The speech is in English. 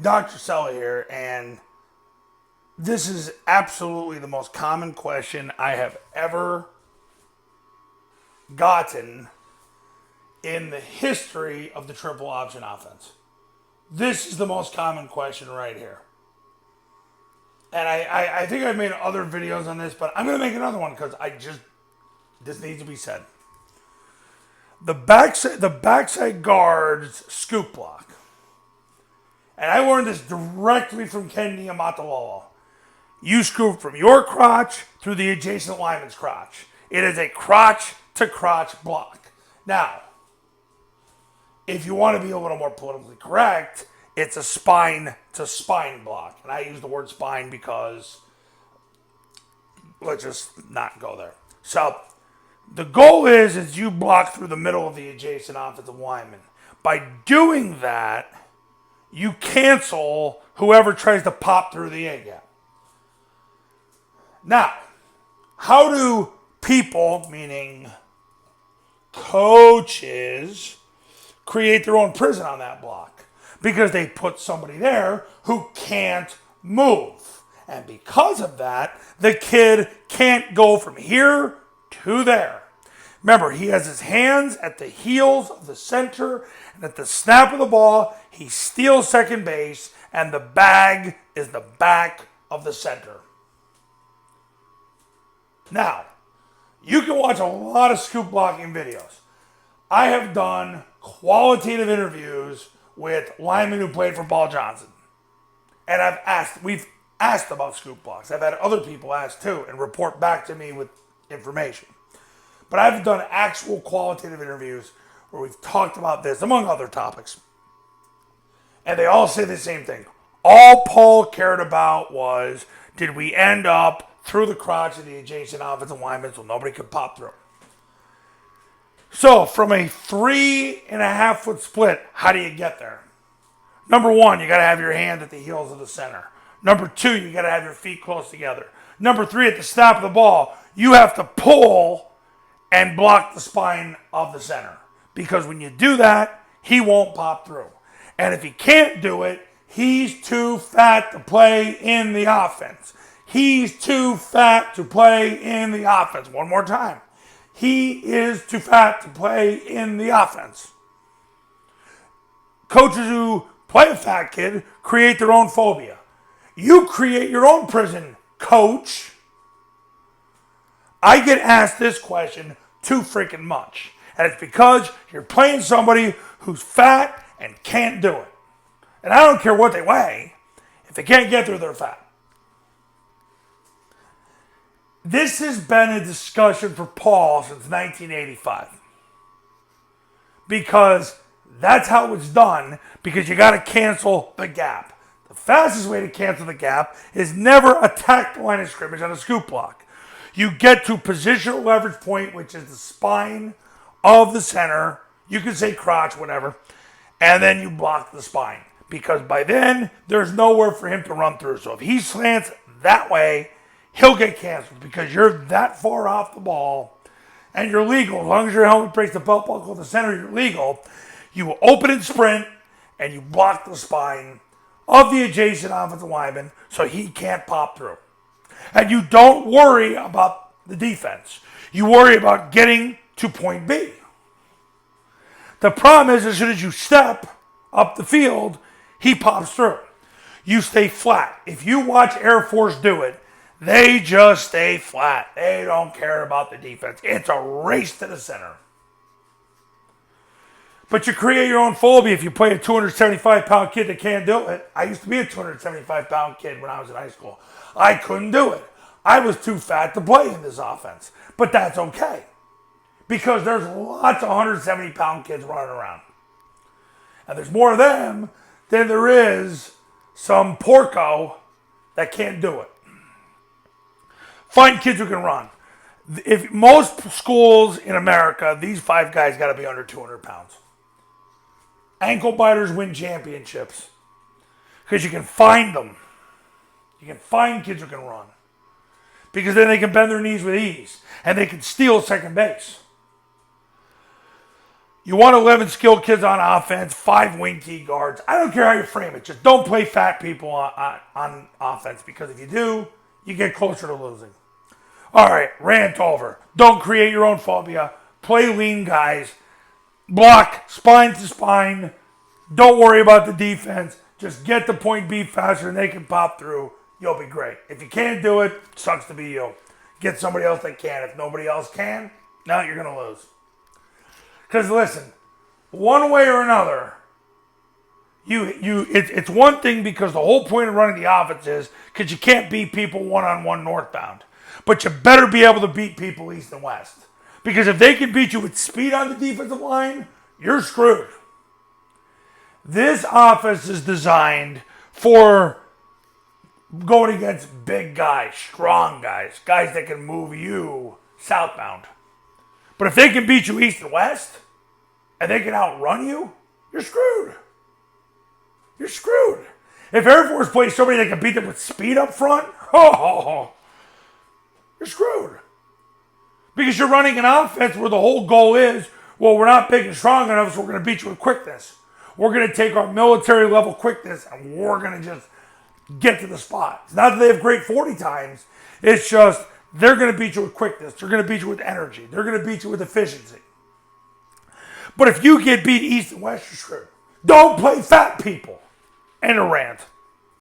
Dr. Sella here, and this is absolutely the most common question I have ever gotten in the history of the triple option offense. This is the most common question right here. And I think I've made other videos on this, but I'm going to make another one because this needs to be said. The backside guard's scoop block. And I learned this directly from Ken Niumatalolo. You scoop from your crotch through the adjacent lineman's crotch. It is a crotch to crotch block. Now, if you want to be a little more politically correct, it's a spine to spine block. And I use the word spine because let's just not go there. So the goal is you block through the middle of the adjacent offensive lineman. By doing that, you cancel whoever tries to pop through the A gap. Now, how do people, meaning coaches, create their own prison on that block? Because they put somebody there who can't move. And because of that, the kid can't go from here to there. Remember, he has his hands at the heels of the center, and at the snap of the ball, he steals second base, and the bag is the back of the center. Now, you can watch a lot of scoop blocking videos. I have done qualitative interviews with linemen who played for Paul Johnson. And we've asked about scoop blocks. I've had other people ask too and report back to me with information. But I've done actual qualitative interviews where we've talked about this, among other topics. And they all say the same thing. All Paul cared about was, did we end up through the crotch of the adjacent offensive lineman so nobody could pop through? So, from a 3.5 foot split, how do you get there? Number one, you got to have your hand at the heels of the center. Number two, you got to have your feet close together. Number three, at the snap of the ball, you have to pull and block the spine of the center. Because when you do that, he won't pop through. And if he can't do it, he's too fat to play in the offense. He's too fat to play in the offense. One more time. He is too fat to play in the offense. Coaches who play a fat kid create their own phobia. You create your own prison, coach. I get asked this question too freaking much. And it's because you're playing somebody who's fat and can't do it. And I don't care what they weigh. If they can't get there, they're fat. This has been a discussion for Paul since 1985. Because that's how it's done, because you got to cancel the gap. The fastest way to cancel the gap is never attack the line of scrimmage on a scoop block. You get to positional leverage point, which is the spine of the center. You can say crotch, whatever. And then you block the spine. Because by then, there's nowhere for him to run through. So if he slants that way, he'll get canceled because you're that far off the ball and you're legal. As long as your helmet breaks the belt buckle at the center, you're legal. You open and sprint and you block the spine of the adjacent offensive lineman so he can't pop through. And you don't worry about the defense. You worry about getting to point B. The problem is, as soon as you step up the field, he pops through. You stay flat. If you watch Air Force do it, they just stay flat. They don't care about the defense. It's a race to the center. But you create your own phobia if you play a 275-pound kid that can't do it. I used to be a 275-pound kid when I was in high school. I couldn't do it. I was too fat to play in this offense. But that's okay. Because there's lots of 170-pound kids running around. And there's more of them than there is some porco that can't do it. Find kids who can run. If most schools in America, these five guys got to be under 200 pounds. Ankle biters win championships because you can find them. You can find kids who can run because then they can bend their knees with ease and they can steal second base. You want 11 skilled kids on offense, 5 wing key guards. I don't care how you frame it. Just don't play fat people on offense, because if you do, you get closer to losing. All right, rant over. Don't create your own phobia. Play lean guys. Block spine to spine. Don't worry about the defense. Just get to point B faster and they can pop through. You'll be great. If you can't do it, sucks to be you. Get somebody else that can. If nobody else can, now you're going to lose. Because listen, one way or another, it's one thing because the whole point of running the offense is because you can't beat people one-on-one northbound. But you better be able to beat people east and west. Because if they can beat you with speed on the defensive line, you're screwed. This offense is designed for going against big guys, strong guys, guys that can move you southbound. But if they can beat you east and west, and they can outrun you, you're screwed. You're screwed. If Air Force plays somebody that can beat them with speed up front, you're screwed. Because you're running an offense where the whole goal is, well, we're not big and strong enough, so we're going to beat you with quickness. We're going to take our military level quickness and we're going to just get to the spot. It's not that they have great 40 times. It's just they're going to beat you with quickness. They're going to beat you with energy. They're going to beat you with efficiency. But if you get beat east and west, you're screwed. Don't play fat people. End of rant.